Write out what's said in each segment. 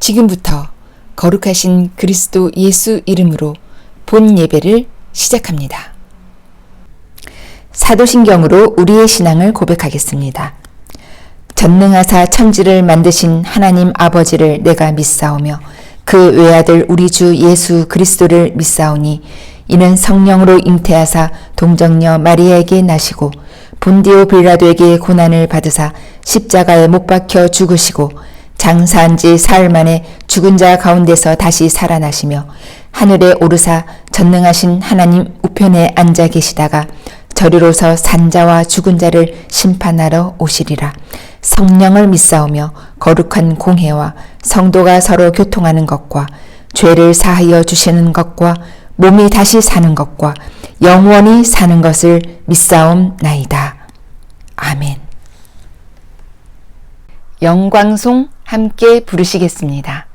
지금부터 거룩하신 그리스도 예수 이름으로 본 예배를 시작합니다. 사도신경으로 우리의 신앙을 고백하겠습니다. 전능하사 천지를 만드신 하나님 아버지를 내가 믿사오며 그 외아들 우리 주 예수 그리스도를 믿사오니 이는 성령으로 잉태하사 동정녀 마리아에게 나시고 본디오 빌라도에게 고난을 받으사 십자가에 못 박혀 죽으시고 장사한 지 사흘 만에 죽은 자 가운데서 다시 살아나시며 하늘에 오르사 전능하신 하나님 우편에 앉아 계시다가 저리로서 산자와 죽은 자를 심판하러 오시리라. 성령을 믿사오며 거룩한 공회와 성도가 서로 교통하는 것과 죄를 사하여 주시는 것과 몸이 다시 사는 것과 영원히 사는 것을 믿사옵나이다. 아멘. 영광송 함께 부르시겠습니다.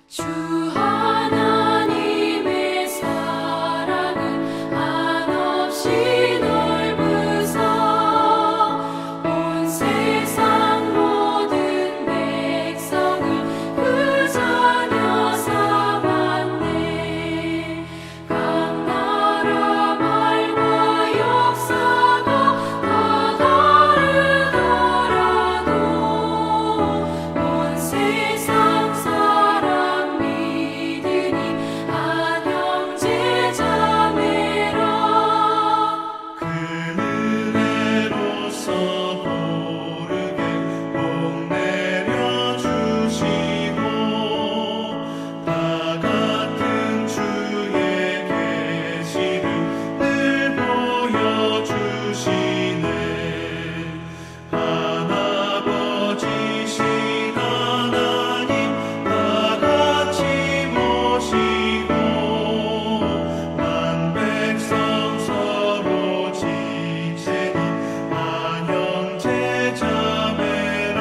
주 하나님의 사랑은 한없이 넓으사 온 세상 모든 백성을 그 자녀 삼았네. 각 나라 말과 역사가 다 다르더라도 온 세상 사람 믿으니 한 형제 자매라. 그 은혜로서 고르게 복 내려주시고 다 같은 주의 계시를 늘 보여주시네. 하나버지신 하나님 다 같이 모시고 만 백성 서로 지체니 한 형제 자매라.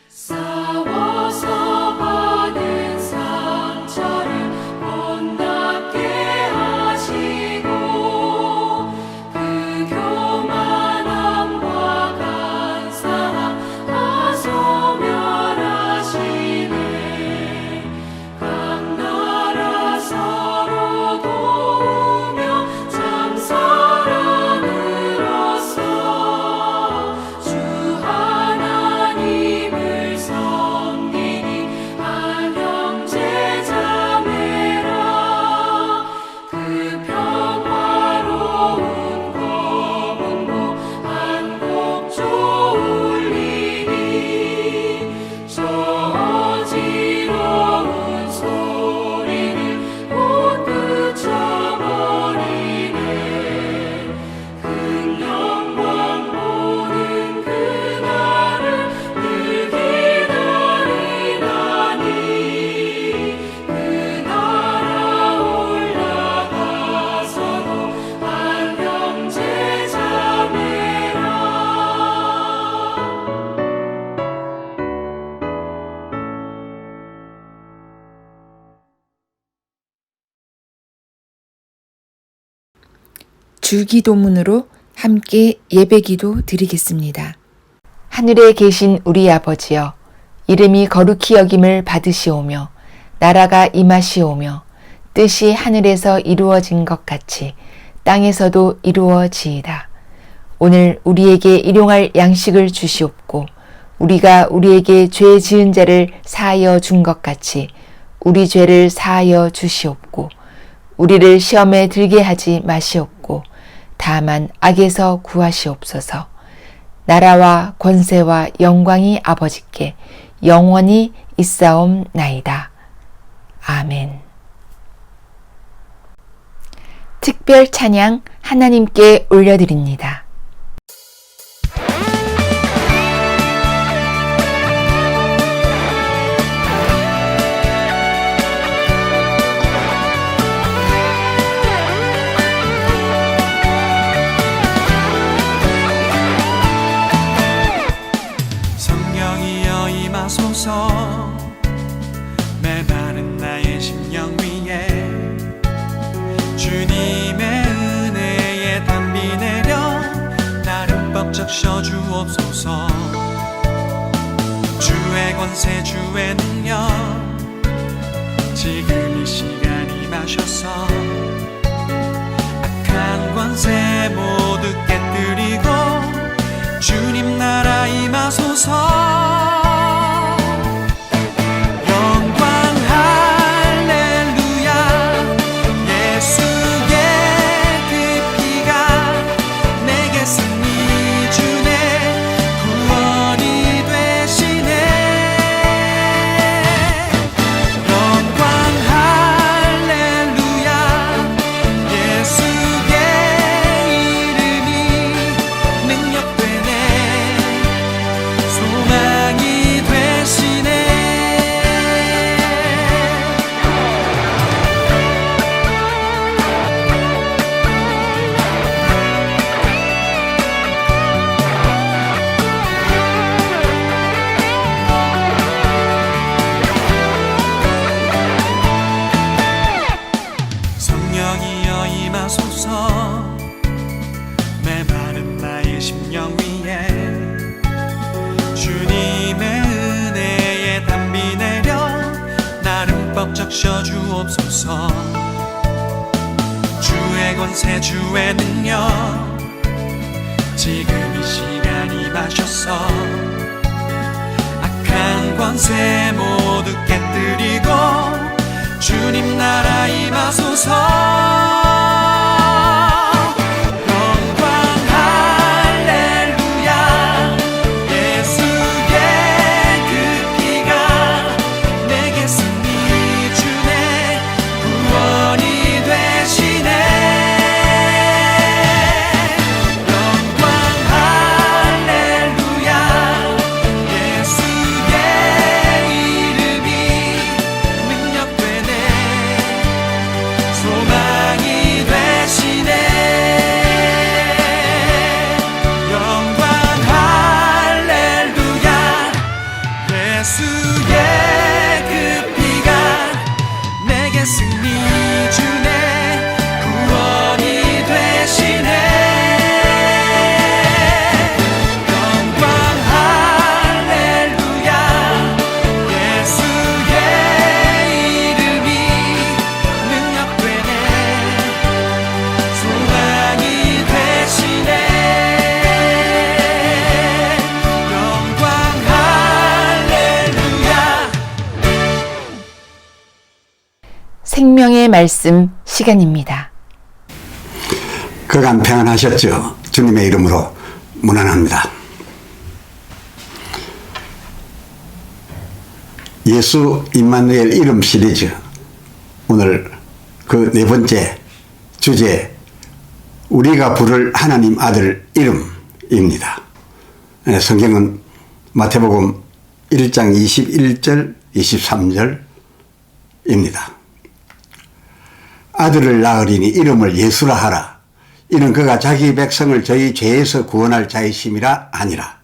싸워서 받은 상처를 본답게 하시고 그 교만함과 간사함 다 소멸하시네. 각 나라 서로 도우며 참 사랑으로써 주 하나님을 섬기니 한 형제 자매라. 그 평화로운 거문고 한 곡 졸리니 저 어지러운 소리를 못 그쳐버리네. 큰 영광 보는 그날을 늘 기다리나니 그 나라 올라가서도 한 형제 자매라. 주기도문으로 함께 예배기도 드리겠습니다. 하늘에 계신 우리 아버지여, 이름이 거룩히 여김을 받으시오며 나라가 임하시오며 뜻이 하늘에서 이루어진 것 같이 땅에서도 이루어지이다. 오늘 우리에게 일용할 양식을 주시옵고 우리가 우리에게 죄 지은 자를 사하여 준 것 같이 우리 죄를 사하여 주시옵고 우리를 시험에 들게 하지 마시옵고 다만 악에서 구하시옵소서. 나라와 권세와 영광이 아버지께 영원히 있사옵나이다. 아멘. 특별 찬양 하나님께 올려드립니다. 적셔주옵소서. 주의 권세 주의 능력 지금 이 시간 임하셔서 악한 권세 모두 깨뜨리고 주님 나라 임하소서. 성령이여 임하소서. 메마른 나의 심령 위에 주님의 은혜의 담비 내려 나를 흠뻑 적셔주옵소서. 주의 권세 주의 능력 지금 이 시간 임하셔서 악한 권세 모두 깨뜨리고 주님 나라 임하소서. 영광 할렐루야. 예수의 그 피가 내게 승리 주네. 구원이 되시네. 영광 할렐루야. 예수의 이름이 능력되네. 소망이 되시네. 영광 할렐루야. 예수의 그 피가 내게 승리 주네. 구원이 되시네. 영광 할렐루야. 예수의 이름이 능력되네. 소망이 되시네. 영광 할렐루야. 생명의 말씀 시간입니다. 그간 평안하셨죠? 주님의 이름으로 문안합니다. 예수 임마누엘 이름 시리즈, 오늘 그 네 번째 주제, 우리가 부를 하나님 아들 이름입니다. 성경은 마태복음 1장 21절 23절입니다. 아들을 낳으리니 이름을 예수라 하라. 이는 그가 자기 백성을 저희 죄에서 구원할 자이심이라 아니라.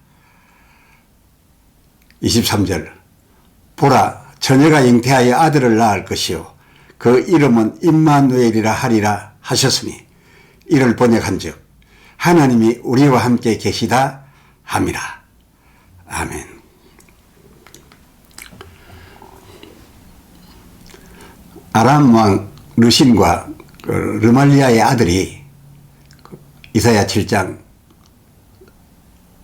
23절. 보라, 처녀가 잉태하여 아들을 낳을 것이요 그 이름은 임마누엘이라 하리라 하셨으니 이를 번역한즉 하나님이 우리와 함께 계시다 함이라. 아멘. 아람 왕 르신과 르말리아의 아들이 이사야 7장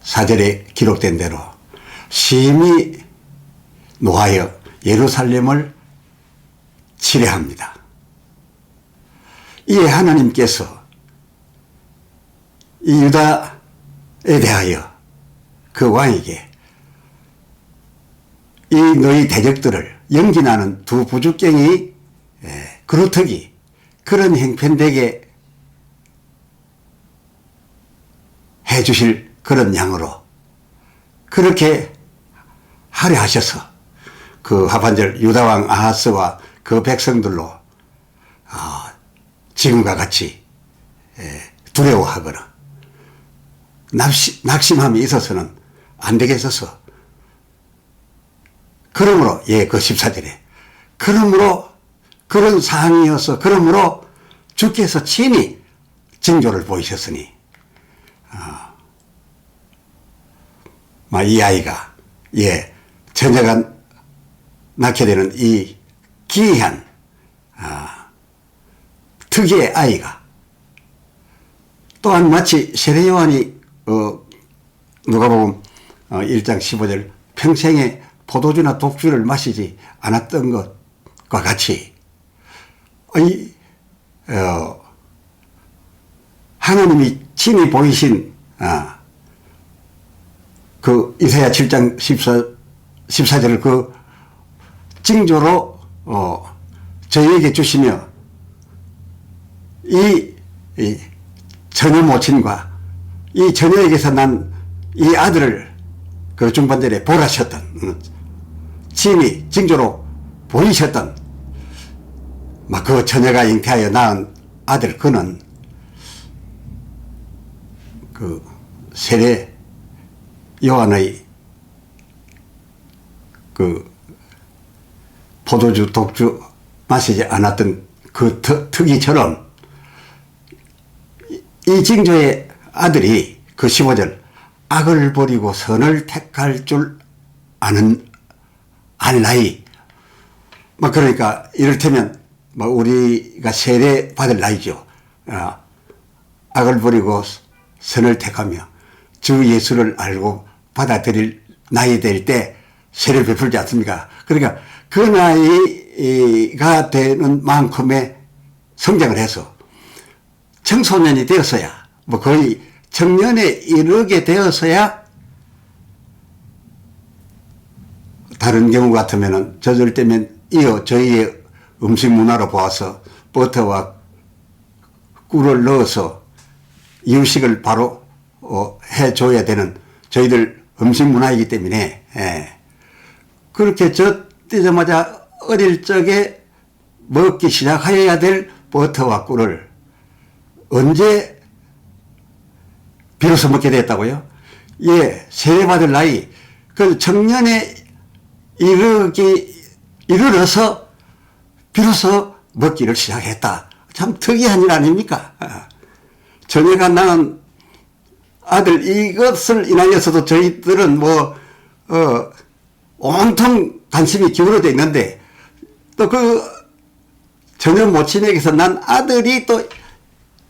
4절에 기록된 대로 심히 노하여 예루살렘을 치레합니다. 이에 하나님께서 이 유다에 대하여 그 왕에게 이 너희 대적들을 연기나는 두 부죽갱이 그루터기 그런 형편되게 해주실 그런 양으로 그렇게 하려 하셔서 그 하반절 유다왕 아하스와 그 백성들로 지금과 같이 두려워하거나 낙심함이 있어서는 안 되겠어서 그러므로 그 14절에 그러므로 그런 상황이어서 그러므로 주께서 친히 징조를 보이셨으니 이 아이가 처녀가 낳게 되는 이 기이한 특이의 아이가 또한 마치 세례 요한이 누가복음 1장 15절 평생에 포도주나 독주를 마시지 않았던 것과 같이 하나님이 친히 보이신 그 이사야 7장 14절을 그 징조로 저희에게 주시며 이 처녀 모친과 이 처녀에게서 난 이 아들을 그 중반절에 보라셨던 친히 징조로 보이셨던 그 처녀가 잉태하여 낳은 아들 그는 그 세례 요한의 그 포도주 독주 마시지 않았던 그 특이처럼 이 징조의 아들이 그 15절 악을 버리고 선을 택할 줄 아는 나이 그러니까 이를테면 우리가 세례 받을 나이죠. 악을 버리고 선을 택하며 주 예수를 알고 받아들일 나이 될 때 세례를 베풀지 않습니까? 그러니까 그 나이가 되는 만큼의 성장을 해서 청소년이 되었어야 거의 청년에 이르게 되었어야 다른 경우 같으면은 저절 때면 저희의 음식 문화로 보아서 버터와 꿀을 넣어서 이유식을 바로 해줘야 되는 저희들 음식 문화이기 때문에 그렇게 저 뜨자마자 어릴 적에 먹기 시작하여야 될 버터와 꿀을 언제 비로소 먹게 됐다고요? 세례받을 나이, 그 청년에 이르러서 비로소 먹기를 시작했다. 참 특이한 일 아닙니까? 처녀가 낳은 아들 이것을 인하여서도 저희들은 온통 관심이 기울어져 있는데 또 그 처녀 모친에게서 난 아들이 또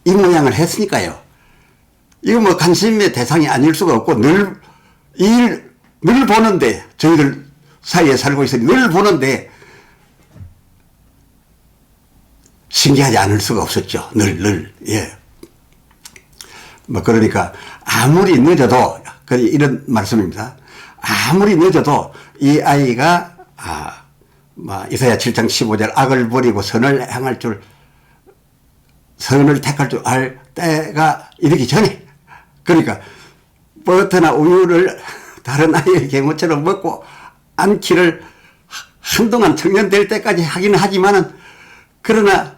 이 모양을 했으니까요. 이거 관심의 대상이 아닐 수가 없고 늘 보는데 저희들 사이에 살고 있으니 늘 보는데 신기하지 않을 수가 없었죠. 늘. 그러니까 아무리 늦어도 이런 말씀입니다. 아무리 늦어도 이 아이가 이사야 7장 15절 악을 버리고 선을 택할 줄 알 때가 이르기 전에 그러니까 버터나 우유를 다른 아이의 경우처럼 먹고 않기를 한동안 청년 될 때까지 하긴 하지만은 그러나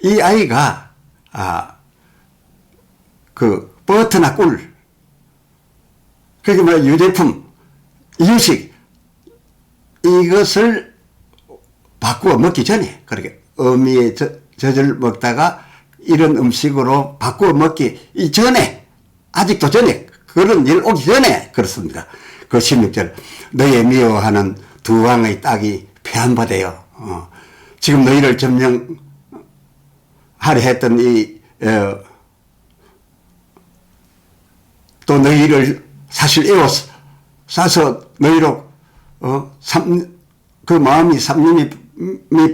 이 아이가 그 버터나 꿀 그게 유제품 이유식 이것을 바꾸어 먹기 전에 그렇게 어미의 젖을 먹다가 이런 음식으로 바꾸어 먹기 이전에 아직도 전에 그런 일 오기 전에 그렇습니다. 그 16절 너희의 미워하는 두 왕의 딸이 패한바되어 지금 너희를 점령하려 했던 또 너희를 사실 싸서 너희로 그 마음이 삼림이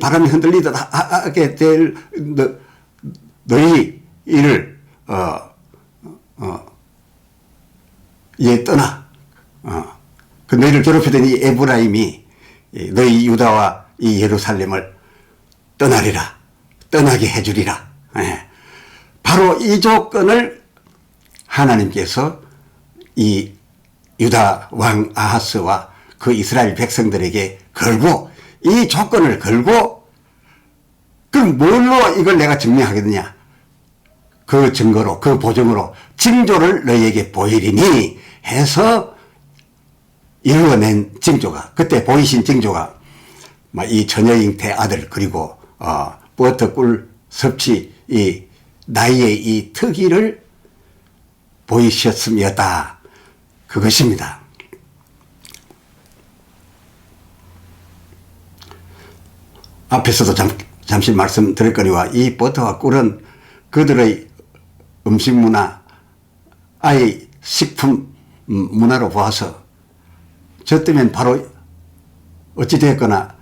바람이 흔들리듯 하게 될 너희 이를 떠나 그 너희를 괴롭히던 이 에브라임이 너희 유다와 이 예루살렘을 떠나게 해주리라. 바로 이 조건을 하나님께서 이 유다 왕 아하스와 그 이스라엘 백성들에게 걸고 이 조건을 걸고 그럼 뭘로 이걸 내가 증명하겠느냐? 그 증거로 그 보증으로 징조를 너희에게 보이리니 해서 이루어낸 징조가 그때 보이신 징조가 이 처녀 잉태 아들 그리고 버터 꿀 섭취 이 나이의 이 특이를 보이셨음이었다. 그것입니다. 앞에서도 잠시 말씀드렸거니와 이 버터와 꿀은 그들의 음식 문화, 아예 식품 문화로 보아서 저 때면 바로 어찌되었거나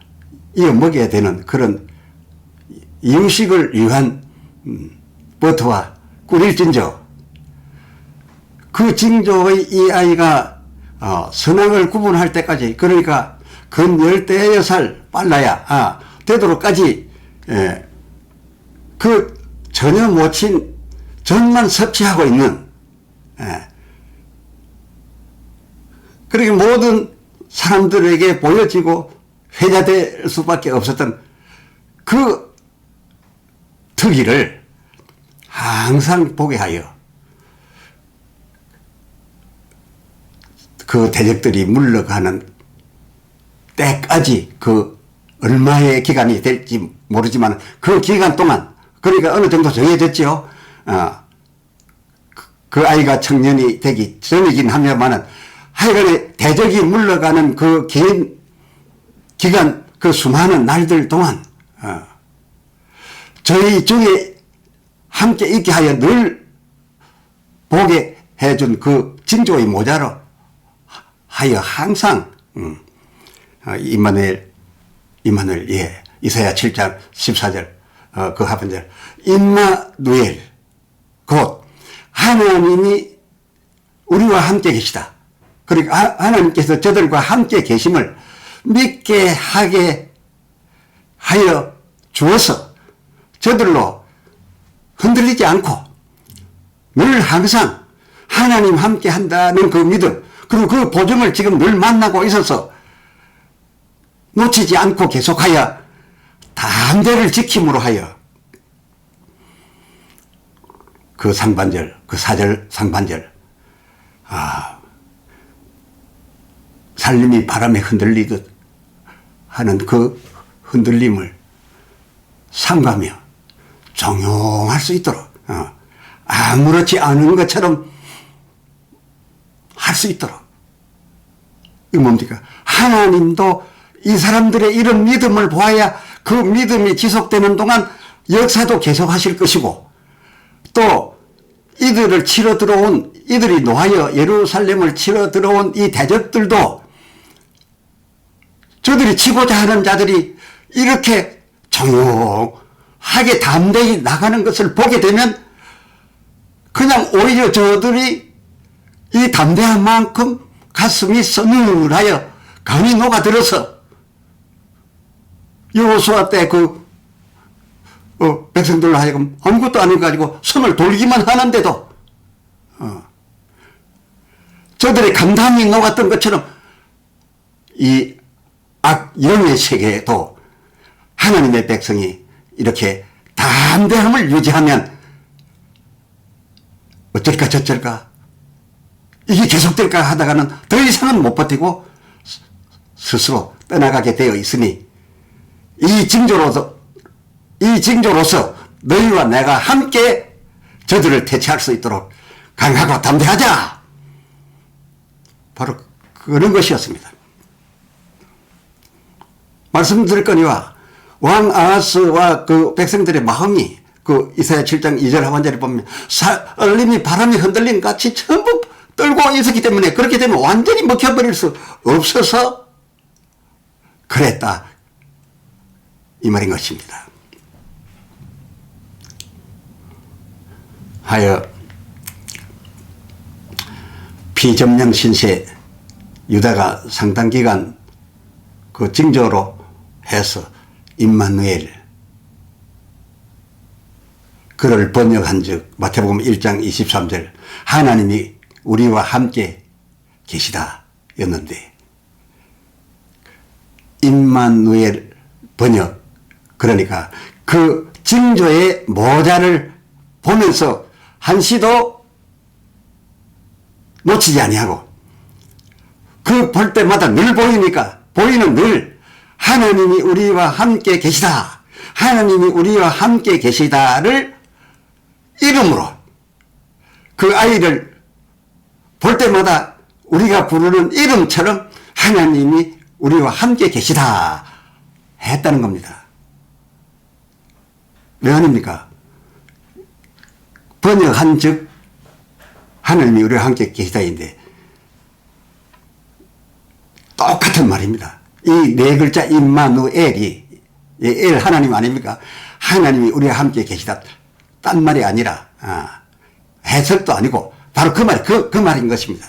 이어 먹여야 되는 그런 이유식을 위한 버터와 꿀일진저, 그 징조의 이 아이가 선악을 구분할 때까지, 그러니까 근 10대여살 빨라야 되도록까지 그 전혀 못친 전만 섭취하고 있는, 그렇게 모든 사람들에게 보여지고 회자될 수밖에 없었던 그 특이를 항상 보게 하여 그 대적들이 물러가는 때까지, 그 얼마의 기간이 될지 모르지만 그 기간 동안, 그러니까 어느 정도 정해졌지요. 그 아이가 청년이 되기 전이긴 합니다만은 하여간에 대적이 물러가는 그 긴 기간, 그 수많은 날들 동안 저희 중에 함께 있게 하여 늘 보게 해준 그 징조의 모자로 하여 항상 임마누엘, 예, 이사야 7장 14절 그 하반절, 임마누엘, 곧 하나님이 우리와 함께 계시다. 그러니까 하나님께서 저들과 함께 계심을 믿게 하게 하여 주어서 저들로 흔들리지 않고 늘 항상 하나님 함께 한다는 그 믿음, 그리고 그 보증을 지금 늘 만나고 있어서 놓치지 않고 계속하여 담대를 지킴으로 하여 그 상반절, 그 4절 상반절, 살림이 바람에 흔들리듯 하는 그 흔들림을 삼가며 종용할 수 있도록, 아무렇지 않은 것처럼 할 수 있도록. 이거 뭡니까? 하나님도 이 사람들의 이런 믿음을 보아야 그 믿음이 지속되는 동안 역사도 계속하실 것이고, 또 이들을 치러 들어온, 이들이 노하여 예루살렘을 치러 들어온 이 대적들도 저들이 치고자 하는 자들이 이렇게 조용하게 담대히 나가는 것을 보게 되면 그냥 오히려 저들이 이 담대한 만큼 가슴이 서늘하여 감이 녹아들어서 여호수아 때 백성들로 하여금 아무것도 안 해가지고 손을 돌기만 하는데도 저들의 감당이 녹았던 것처럼 이 악영의 세계에도 하나님의 백성이 이렇게 담대함을 유지하면 어쩔까 저쩔까 이게 계속될까 하다가는 더 이상은 못 버티고 스스로 떠나가게 되어 있으니 이 징조로서 너희와 내가 함께 저들을 대체할 수 있도록 강하고 담대하자. 바로 그런 것이었습니다. 말씀드렸거니와 왕 아하스와 그 백성들의 마음이 그 이사야 7장 2절 하반절에 보면 살림이 바람이 흔들린 같이 전부 떨고 있었기 때문에, 그렇게 되면 완전히 먹혀버릴 수 없어서 그랬다, 이 말인 것입니다. 하여 피점령 신세 유다가 상당 기간 그 징조로 해서 임마누엘, 그를 번역한 즉 마태복음 1장 23절 하나님이 우리와 함께 계시다 였는데, 임마누엘 번역, 그러니까 그 징조의 모자를 보면서 한시도 놓치지 아니하고 그 볼 때마다 늘 보이니까, 보이는 늘 하나님이 우리와 함께 계시다, 하나님이 우리와 함께 계시다를 이름으로 그 아이를 볼 때마다 우리가 부르는 이름처럼 하나님이 우리와 함께 계시다 했다는 겁니다. 왜 아닙니까? 번역한 즉 하나님이 우리와 함께 계시다인데 똑같은 말입니다. 이 네 글자 임마누엘이 엘 하나님 아닙니까? 하나님이 우리와 함께 계시다. 딴 말이 아니라 해석도 아니고 바로 그 말, 그 말인 것입니다.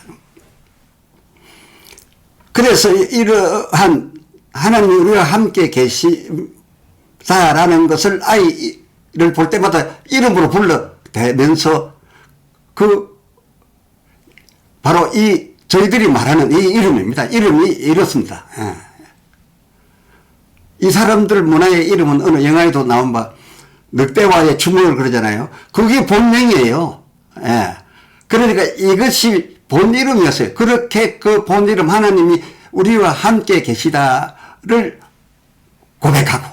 그래서 이러한 하나님이 우리와 함께 계시다라는 것을 아이를 볼 때마다 이름으로 불러대면서 바로 저희들이 말하는 이 이름입니다. 이름이 이렇습니다. 이 사람들 문화의 이름은 어느 영화에도 나온 바 늑대와의 추모를 그러잖아요. 그게 본명이에요. 그러니까 이것이 본 이름이었어요. 그렇게 그 본 이름 하나님이 우리와 함께 계시다를 고백하고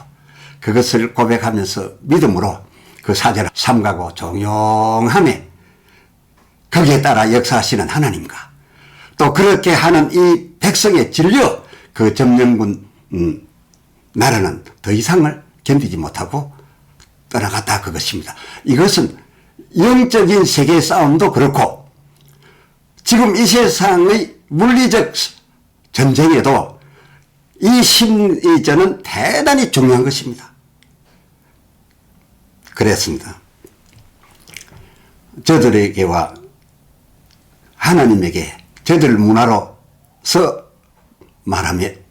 그것을 고백하면서 믿음으로 그 사절을 삼가고 종용함에 거기에 따라 역사하시는 하나님과 또 그렇게 하는 이 백성의 진료 그 점령군 나라는 더 이상을 견디지 못하고 떠나갔다 그것입니다. 이것은 영적인 세계의 싸움도 그렇고 지금 이 세상의 물리적 전쟁에도 이 심리전은 대단히 중요한 것입니다. 그랬습니다. 저들에게와 하나님에게 저들 문화로서 말하는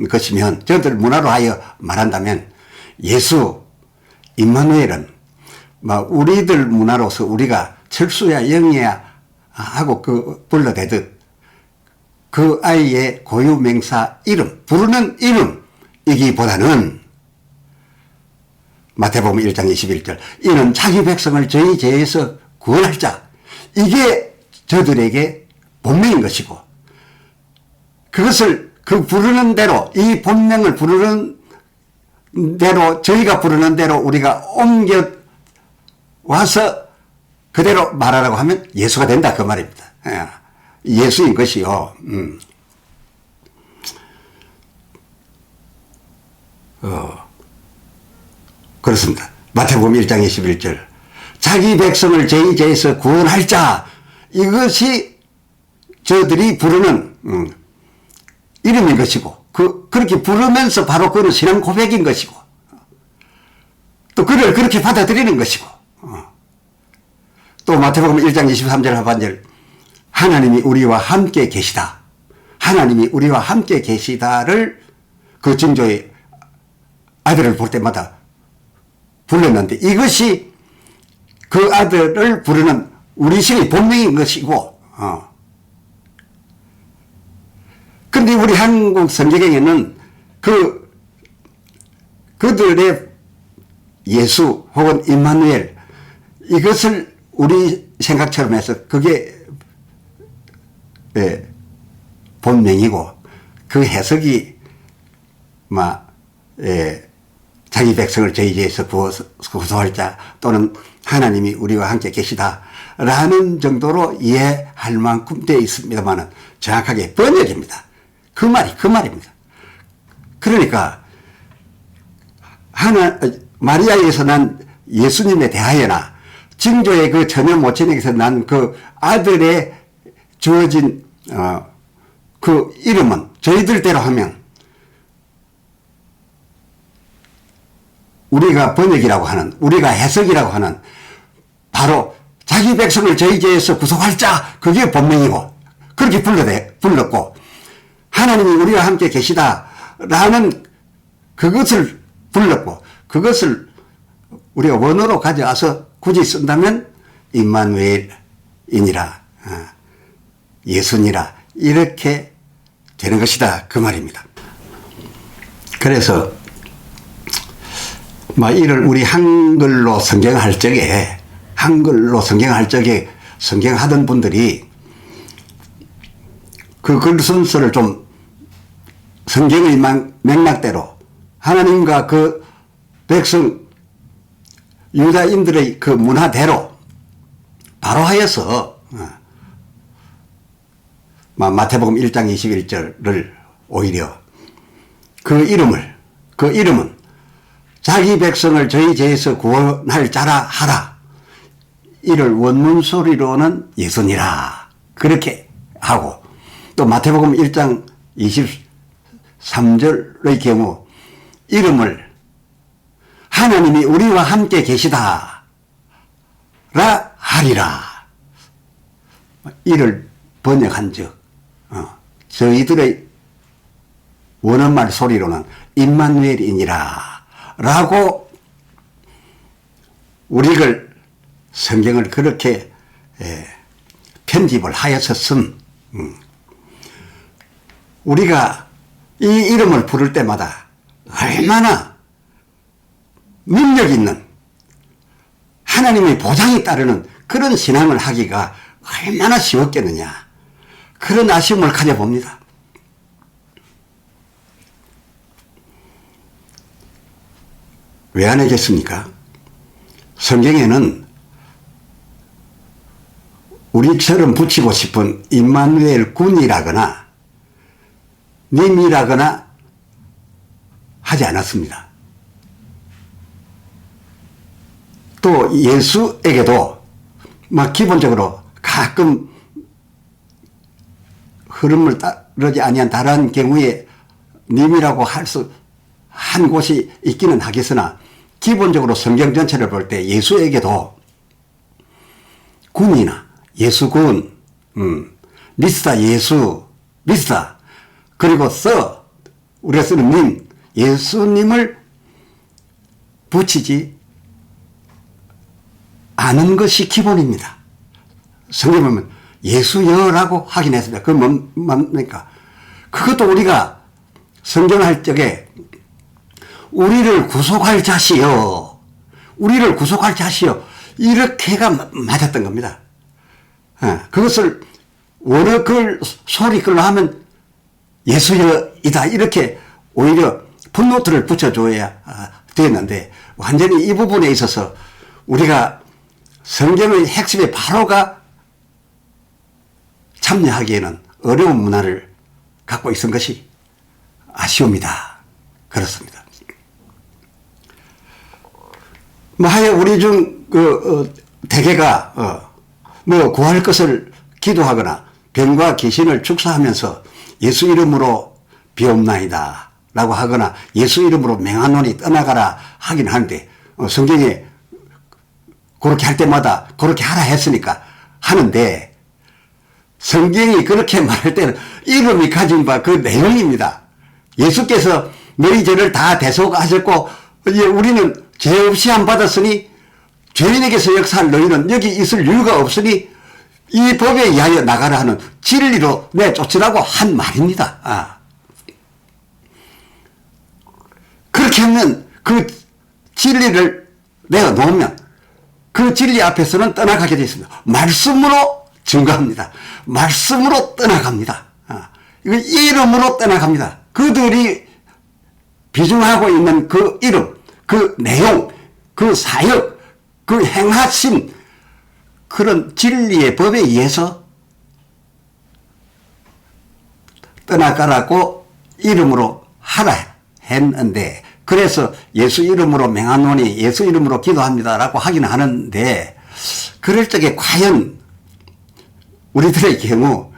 것이면 저들 문화로 하여 말한다면 예수 임마누엘은 우리들 문화로서 우리가 철수야 영이야 하고 불러대듯 그 아이의 고유명사 이름 부르는 이름이기보다는 마태복음 1장 21절 이는 자기 백성을 저희 죄에서 구원할 자 이게 저들에게 본명인 것이고 그것을 부르는 대로 이 본명을 부르는 대로 저희가 부르는 대로 우리가 옮겨 와서 그대로 말하라고 하면 예수가 된다 그 말입니다. 예수인 것이요. 그렇습니다. 마태복음 1장 21절 자기 백성을 저희 죄에서 구원할 자 이것이 저들이 부르는 이름인 것이고 그렇게 부르면서 바로 그는 신앙 고백인 것이고 또 그를 그렇게 받아들이는 것이고 또 마태복음 1장 23절 하반절 하나님이 우리와 함께 계시다. 하나님이 우리와 함께 계시다를 그 증조의 아들을 볼 때마다 불렀는데 이것이 그 아들을 부르는 우리식의 본명인 것이고 근데 우리 한국 성경에는 그들의 예수 혹은 임마누엘 이것을 우리 생각처럼 해서 그게 본명이고 그 해석이 자기 백성을 저희 죄에서 구속할 자 또는 하나님이 우리와 함께 계시다라는 정도로 이해할 만큼 되어 있습니다만 정확하게 번역입니다. 그 말입니다. 그러니까 마리아에서 난 예수님에 대하여나 징조의 그 처녀 모친에게서 난 그 아들의 주어진 그 이름은 저희들대로 하면 우리가 번역이라고 하는 우리가 해석이라고 하는 바로 자기 백성을 저희 죄에서 구속할 자 그게 본명이고 그렇게 불렀고 하나님이 우리와 함께 계시다라는 그것을 불렀고 그것을 우리가 원어로 가져와서 굳이 쓴다면 임마누엘이니라 예수니라 이렇게 되는 것이다 그 말입니다. 그래서 이를 우리 한글로 성경할 적에 성경하던 분들이 그 글 순서를 좀 성경의 맥락대로 하나님과 그 백성 유다인들의 그 문화대로 바로 하여서 마태복음 1장 21절을 오히려 그 이름은 자기 백성을 저희 죄에서 구원할 자라 하라. 이를 원문 소리로는 예수니라. 그렇게 하고 또 마태복음 1장 23절의 경우 이름을 하나님이 우리와 함께 계시다 라 하리라. 이를 번역한 즉 저희들의 원어말 소리로는 임마누엘이니라 라고 우리를 성경을 그렇게 편집을 하였었음. 우리가 이 이름을 부를 때마다 얼마나 능력 있는 하나님의 보장이 따르는 그런 신앙을 하기가 얼마나 쉬웠겠느냐. 그런 아쉬움을 가져봅니다. 왜 안 하겠습니까? 성경에는 우리처럼 붙이고 싶은 임마누엘 군이라거나 님이라거나 하지 않았습니다. 또 예수에게도 막 기본적으로 가끔 흐름을 따르지 아니한 다른 경우에 님이라고 한 곳이 있기는 하겠으나 기본적으로 성경 전체를 볼 때 예수에게도 군이나 예수군, 미스터 예수, 미스터 그리고 우리가 쓰는 님, 예수님을 붙이지 않은 것이 기본입니다. 성경 보면 예수여라고 하긴 했습니다. 그건 뭡니까? 그것도 우리가 성경할 적에 우리를 구속할 자시여, 우리를 구속할 자시여 이렇게가 맞았던 겁니다. 그것을 원어 소리글로 하면 예수여이다 이렇게 오히려 풋노트를 붙여줘야 되었는데 완전히 이 부분에 있어서 우리가 성경의 핵심에 바로가 참여하기에는 어려운 문화를 갖고 있은 것이 아쉬움이다. 그렇습니다. 하여 우리 중 대개가 구할 것을 기도하거나 병과 귀신을 축사하면서 예수 이름으로 비옵나이다 라고 하거나 예수 이름으로 맹하노니 떠나가라 하긴 하는데 성경에 그렇게 할 때마다 그렇게 하라 했으니까 하는데 성경이 그렇게 말할 때는 이름이 가진 바 그 내용입니다. 예수께서 너희 죄를 다 대속하셨고 우리는 죄 없이 안 받았으니 죄인에게서 역사할 너희는 여기 있을 이유가 없으니 이 법에 의하여 나가라 하는 진리로 내쫓으라고 한 말입니다. 그렇게 하면 그 진리를 내어놓으면 그 진리 앞에서는 떠나가게 되어 있습니다. 말씀으로 증거합니다. 말씀으로 떠나갑니다. 이름으로 떠나갑니다. 그들이 비중하고 있는 그 이름, 그 내용, 그 사역, 그 행하신 그런 진리의 법에 의해서 떠나가라고 이름으로 하라 했는데 그래서 예수 이름으로 맹하노니 예수 이름으로 기도합니다라고 하긴 하는데 그럴 적에 과연 우리들의 경우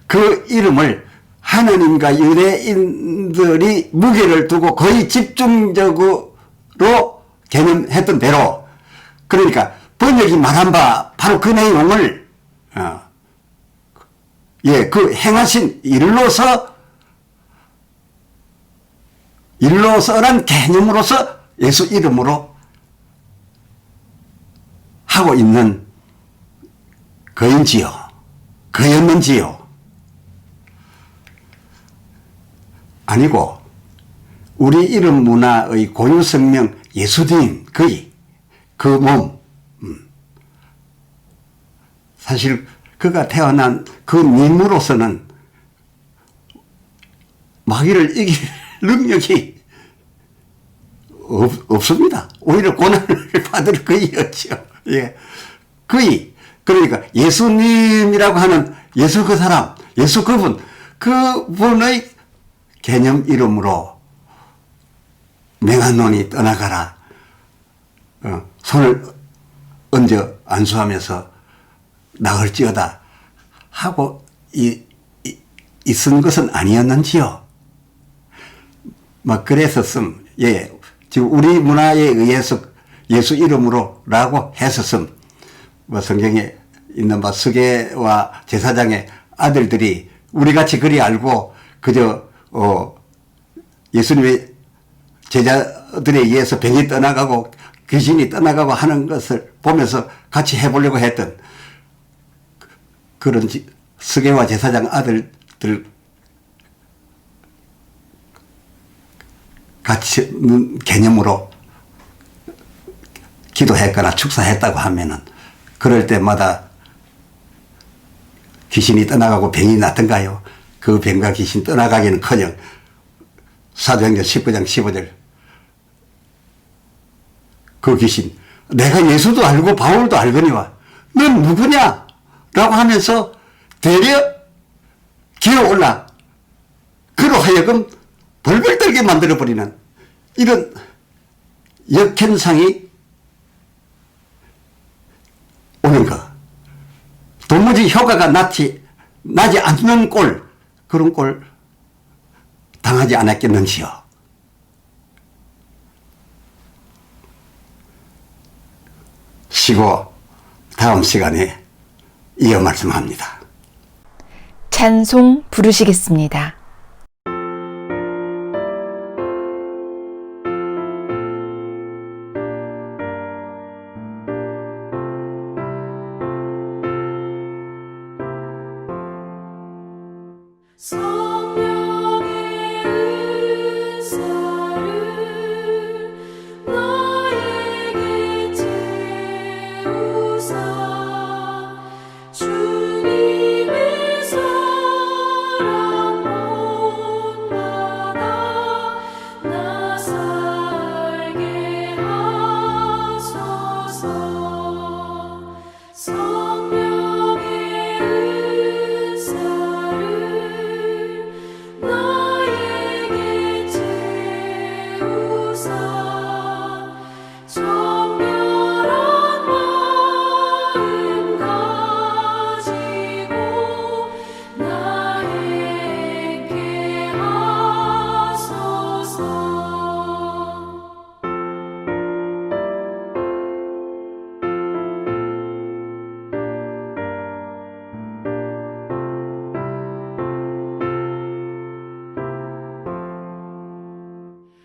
그 이름을 하나님과 유대인들이 무게를 두고 거의 집중적으로 개념했던 대로 그러니까 번역이 말한 바 바로 그 내용을 그 행하신 일로서란 개념으로서 예수 이름으로 하고 있는 거인지요? 거였는지요? 아니고 우리 이름 문화의 고유성명 예수님 그 몸 사실 그가 태어난 그 님으로서는 마귀를 이길 능력이 없습니다. 오히려 고난을 받을 그이였죠. 예. 그러니까 예수님이라고 하는 예수 그 사람, 예수 그분의 개념 이름으로 맹한 논이 떠나가라. 손을 얹어 안수하면서 나을지어다 하고 있은 것은 아니었는지요. 막 그랬었음. 예. 지금 우리 문화에 의해서 예수 이름으로라고 했었음. 뭐 성경에 있는 뭐 스게와 제사장의 아들들이 우리같이 그리 알고 그저 예수님의 제자들에 의해서 병이 떠나가고 귀신이 떠나가고 하는 것을 보면서 같이 해보려고 했던 그런 스게와 제사장 아들들 같이 개념으로 기도했거나 축사했다고 하면은 그럴 때마다 귀신이 떠나가고 병이 났던가요? 그 병과 귀신 떠나가기는커녕 사도행전 19장 15절 그 귀신 내가 예수도 알고 바울도 알거니와 넌 누구냐? 라고 하면서 되려 기어올라 그로 하여금 벌벌 떨게 만들어버리는 이런 역현상이 오는 거. 도무지 효과가 나지 않는 꼴, 그런 꼴 당하지 않았겠는지요. 쉬고 다음 시간에 이어 말씀합니다. 찬송 부르시겠습니다. 성령의 은사를 나에게 채우사 주님의 사랑 본받아 나 살게 하소서. 성령의 은사를 나에게 채우사 정결한 마음 가지고 나 행케 하소서.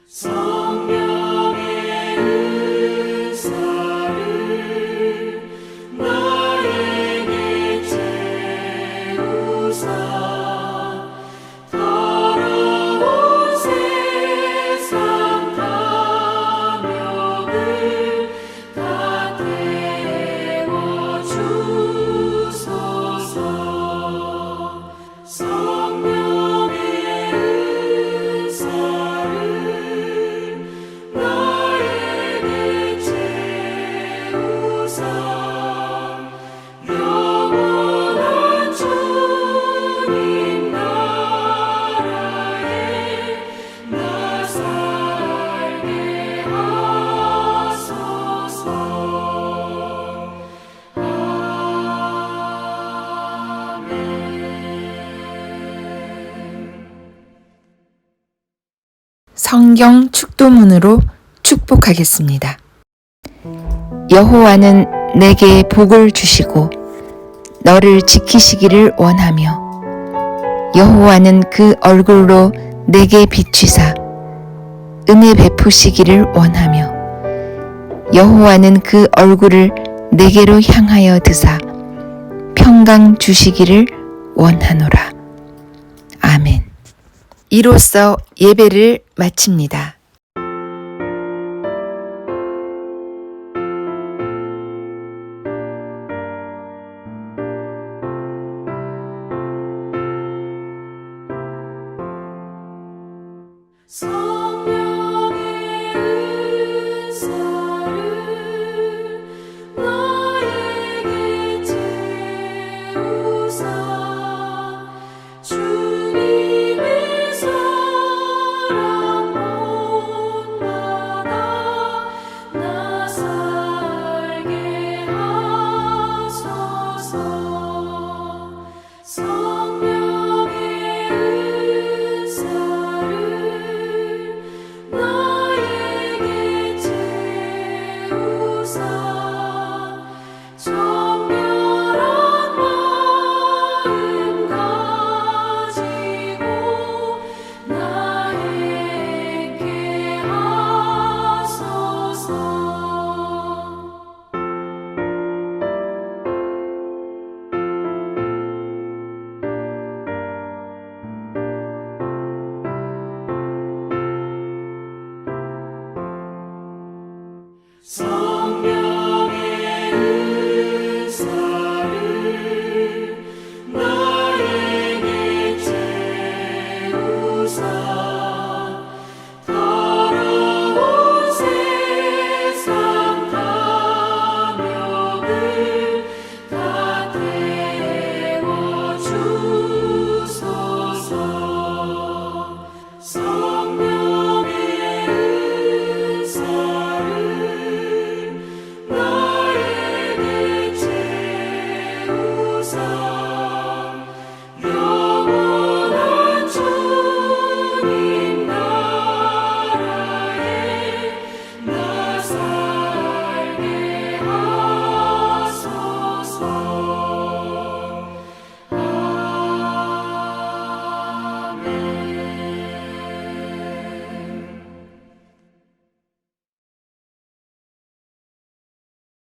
성령의 은사를 나에게 채우사 더러운 세상 탐욕을 다 태워주소서. 성령의 은사를 나에게 채우사 영원한 주님 나라에 나 살게 하소서. 성경 축도문으로 축복하겠습니다. 여호와는 내게 복을 주시고 너를 지키시기를 원하며 여호와는 그 얼굴로 내게 비추사 은혜 베푸시기를 원하며 여호와는 그 얼굴을 내게로 향하여 드사 평강 주시기를 원하노라. 아멘. 이로써 예배를 마칩니다. 성령의